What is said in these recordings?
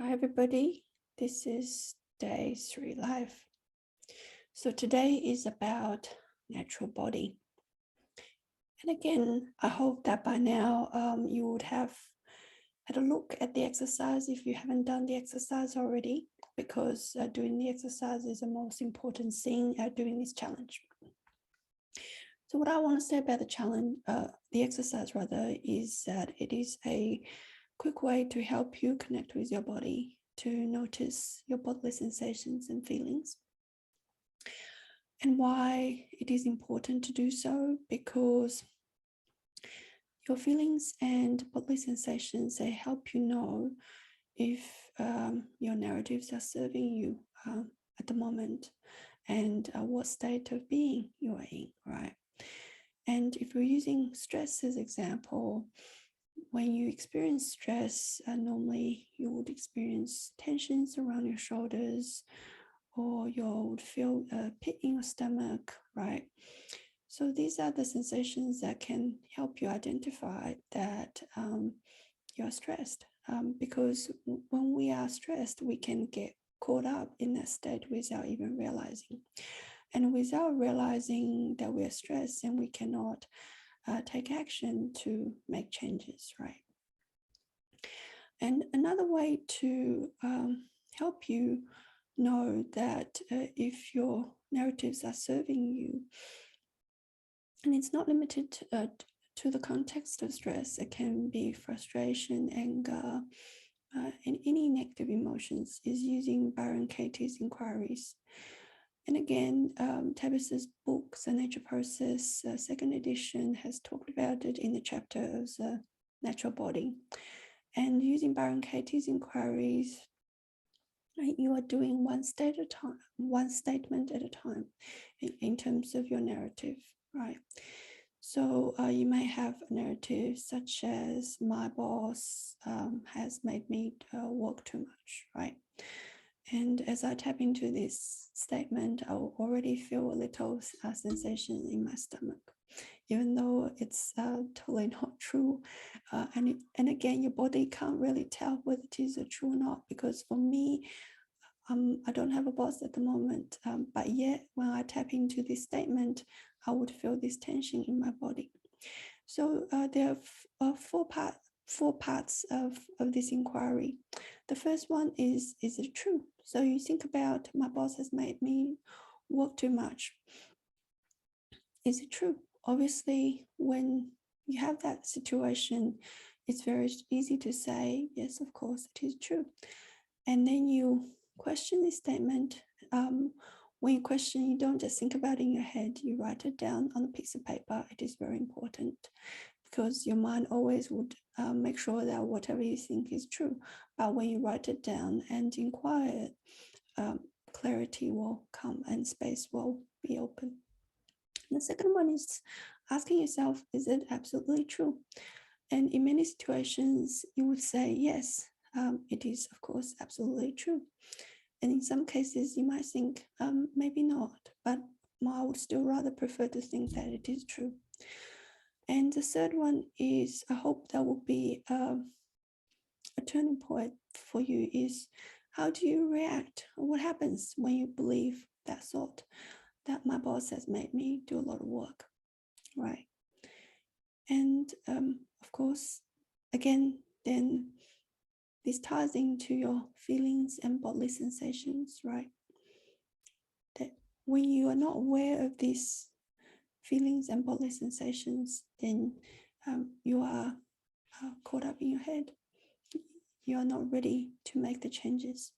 Hi everybody, this is day 3 live. So today is about natural body. And again, I hope that by now you would have had a look at the exercise if you haven't done the exercise already, because doing the exercise is the most important thing doing this challenge. So what I want to say about the challenge, the exercise rather, is that it is a quick way to help you connect with your body, to notice your bodily sensations and feelings. And why it is important to do so, because your feelings and bodily sensations, they help you know if your narratives are serving you at the moment, and what state of being you are in, right? And if we're using stress as example, when you experience stress, normally you would experience tensions around your shoulders, or you would feel a pit in your stomach, right? So these are the sensations that can help you identify that you're stressed, because when we are stressed, we can get caught up in that state without even realizing. And without realizing that we are stressed, and we cannot take action to make changes, right? And another way to help you know that if your narratives are serving you, and it's not limited to the context of stress, it can be frustration, anger, and any negative emotions, is using Byron Katie's inquiries. And again, Tabitha's book, The Nature Process, second edition, has talked about it in the chapter of the natural body. And using Byron Katie's inquiries, you are doing one statement at a time in terms of your narrative, right? So you may have a narrative such as, my boss has made me work too much, right? And as I tap into this statement, I will already feel a little sensation in my stomach, even though it's totally not true. And again, your body can't really tell whether it is true or not, because for me, I don't have a boss at the moment, but yet when I tap into this statement, I would feel this tension in my body. So there are four parts of this inquiry. The first one is it true? So you think about, my boss has made me work too much. Is it true? Obviously, when you have that situation, it's very easy to say, yes, of course, it is true. And then you question this statement. When you question, you don't just think about it in your head, you write it down on a piece of paper. It is very important, because your mind always would make sure that whatever you think is true. But when you write it down and inquire, clarity will come and space will be open. And the second one is asking yourself, is it absolutely true? And in many situations, you would say, yes, it is, of course, absolutely true. And in some cases, you might think, maybe not, but I would still rather prefer to think that it is true. And the third one is, I hope that will be a turning point for you, is how do you react? What happens when you believe that thought, that my boss has made me do a lot of work, right? And of course, again, then this ties into your feelings and bodily sensations, right? That when you are not aware of these feelings and bodily sensations, then you are caught up in your head. You are not ready to make the changes.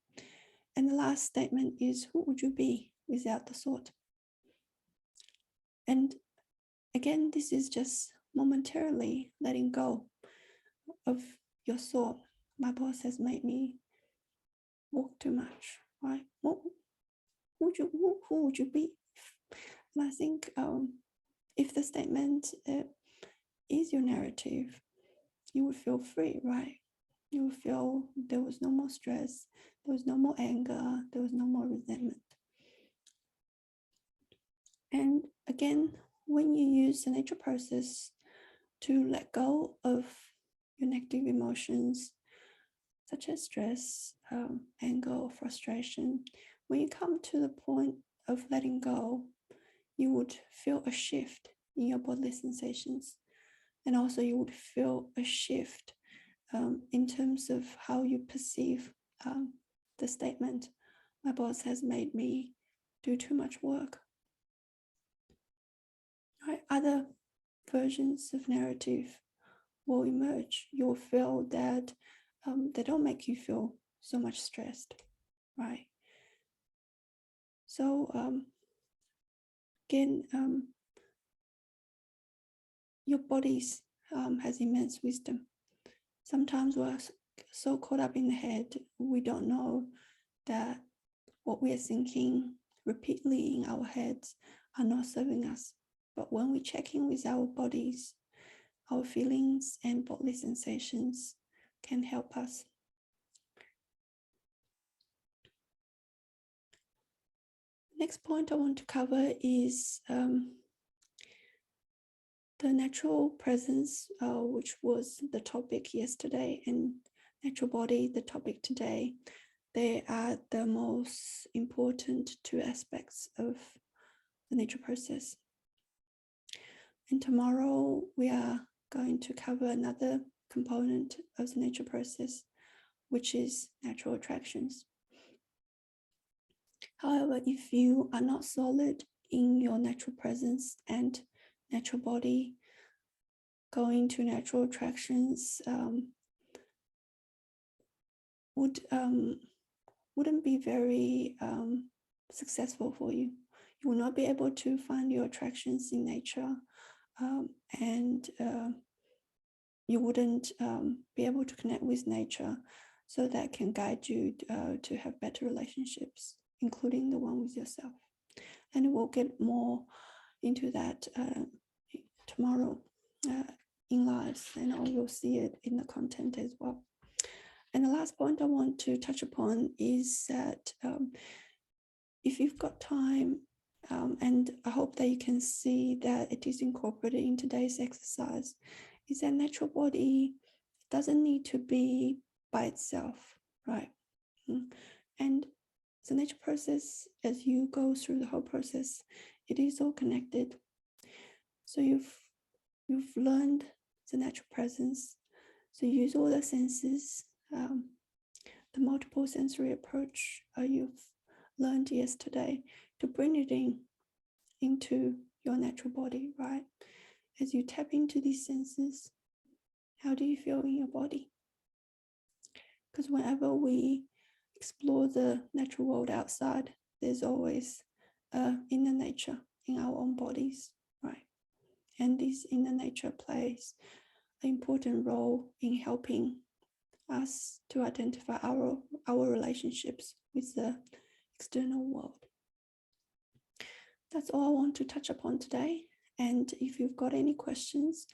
And the last statement is, who would you be without the thought? And again, this is just momentarily letting go of your thought. My boss has made me work too much, right? Who would you be? And I think if the statement is your narrative, you would feel free, right? You would feel there was no more stress, there was no more anger, there was no more resentment. And again, when you use the nature process to let go of your negative emotions, such as stress, anger, or frustration, when you come to the point of letting go, you would feel a shift in your bodily sensations. And also you would feel a shift in terms of how you perceive the statement, my boss has made me do too much work. Right? Other versions of narrative will emerge. You'll feel that they don't make you feel so much stressed, right? So again, your bodies has immense wisdom. Sometimes we're so caught up in the head, we don't know that what we are thinking repeatedly in our heads are not serving us. But when we check in with our bodies, our feelings and bodily sensations can help us. Next point I want to cover is the natural presence, which was the topic yesterday, and natural body, the topic today. They are the most important two aspects of the nature process. And tomorrow we are going to cover another component of the nature process, which is natural attractions. However, if you are not solid in your natural presence and natural body, going to natural attractions wouldn't be very successful for you. You will not be able to find your attractions in nature, and you wouldn't be able to connect with nature, so that can guide you to have better relationships, including the one with yourself. And we'll get more into that tomorrow in lives, and you'll see it in the content as well. And the last point I want to touch upon is that if you've got time, and I hope that you can see that it is incorporated in today's exercise, is that natural body doesn't need to be by itself, right? And the nature process, as you go through the whole process, it is all connected. So you've learned the natural presence, so use all the senses, the multiple sensory approach you've learned yesterday, to bring it into your natural body, right? As you tap into these senses, how do you feel in your body? Because whenever we explore the natural world outside, there's always inner nature in our own bodies, right? And this inner nature plays an important role in helping us to identify our relationships with the external world. That's all I want to touch upon today. And if you've got any questions,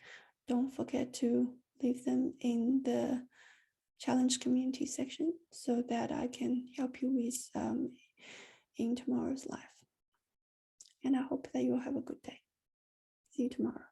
don't forget to leave them in the challenge community section, so that I can help you with in tomorrow's live. And I hope that you'll have a good day. See you tomorrow.